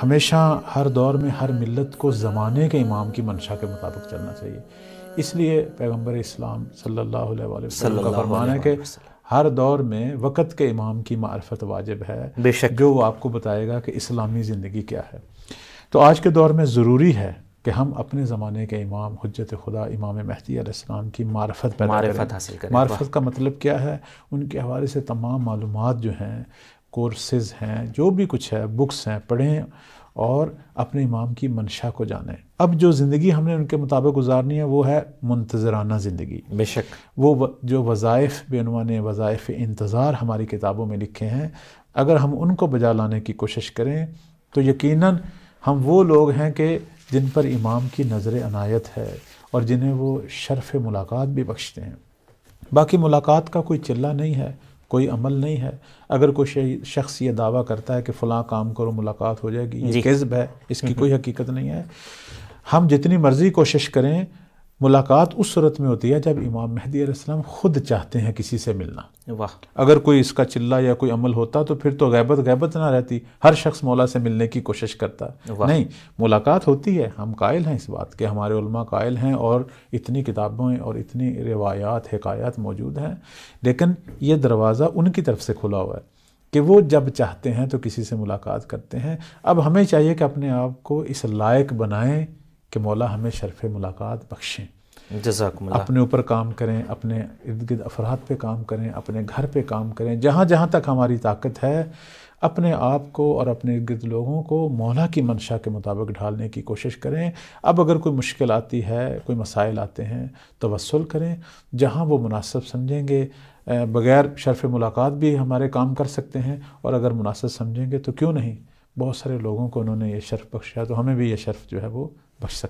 ہمیشہ ہر دور میں ہر ملت کو زمانے کے امام کی منشا کے مطابق چلنا چاہیے۔ اس لیے پیغمبر اسلام صلی اللہ علیہ وآلہ وسلم کا فرمان ہے کہ ہر دور میں وقت کے امام کی معرفت واجب ہے، بے شک، جو وہ آپ کو بتائے گا کہ اسلامی زندگی کیا ہے۔ تو آج کے دور میں ضروری ہے کہ ہم اپنے زمانے کے امام حجت خدا امام مہدی علیہ السلام کی معرفت پیدا کریں۔ حاصل کریں۔ معرفت کا مطلب کیا ہے؟ ان کے حوالے سے تمام معلومات جو ہیں، کورسز ہیں، جو بھی کچھ ہے، بکس ہیں، پڑھیں اور اپنے امام کی منشا کو جانیں۔ اب جو زندگی ہم نے ان کے مطابق گزارنی ہے وہ ہے منتظرانہ زندگی۔ بے شک، وہ جو وظائف بے عنوان وظائف انتظار ہماری کتابوں میں لکھے ہیں، اگر ہم ان کو بجا لانے کی کوشش کریں تو یقیناً ہم وہ لوگ ہیں کہ جن پر امام کی نظر عنایت ہے اور جنہیں وہ شرف ملاقات بھی بخشتے ہیں۔ باقی ملاقات کا کوئی چلہ نہیں ہے، کوئی عمل نہیں ہے۔ اگر کوئی شخص یہ دعویٰ کرتا ہے کہ فلاں کام کرو ملاقات ہو جائے گی، یہ کذب ہے، اس کی کوئی حقیقت نہیں ہے۔ ہم جتنی مرضی کوشش کریں، ملاقات اس صورت میں ہوتی ہے جب امام مہدی علیہ السلام خود چاہتے ہیں کسی سے ملنا۔ واہ، اگر کوئی اس کا چلہ یا کوئی عمل ہوتا تو پھر تو غیبت نہ رہتی، ہر شخص مولا سے ملنے کی کوشش کرتا۔ نہیں، ملاقات ہوتی ہے، ہم قائل ہیں اس بات کے، ہمارے علماء قائل ہیں، اور اتنی کتابیں اور اتنی روایات حکایات موجود ہیں، لیکن یہ دروازہ ان کی طرف سے کھلا ہوا ہے کہ وہ جب چاہتے ہیں تو کسی سے ملاقات کرتے ہیں۔ اب ہمیں چاہیے کہ اپنے آپ کو اس لائق بنائیں کہ مولا ہمیں شرف ملاقات بخشیں۔ جزاکم اللہ۔ اپنے اوپر کام کریں، اپنے ارد گرد افراد پہ کام کریں، اپنے گھر پہ کام کریں، جہاں جہاں تک ہماری طاقت ہے اپنے آپ کو اور اپنے ارد گرد لوگوں کو مولا کی منشا کے مطابق ڈھالنے کی کوشش کریں۔ اب اگر کوئی مشکل آتی ہے، کوئی مسائل آتے ہیں، توسل کریں، جہاں وہ مناسب سمجھیں گے۔ بغیر شرف ملاقات بھی ہمارے کام کر سکتے ہیں، اور اگر مناسب سمجھیں گے تو کیوں نہیں، بہت سارے لوگوں کو انہوں نے یہ شرف بخشا، تو ہمیں بھی یہ شرف جو ہے وہ بخش سکتے ہیں۔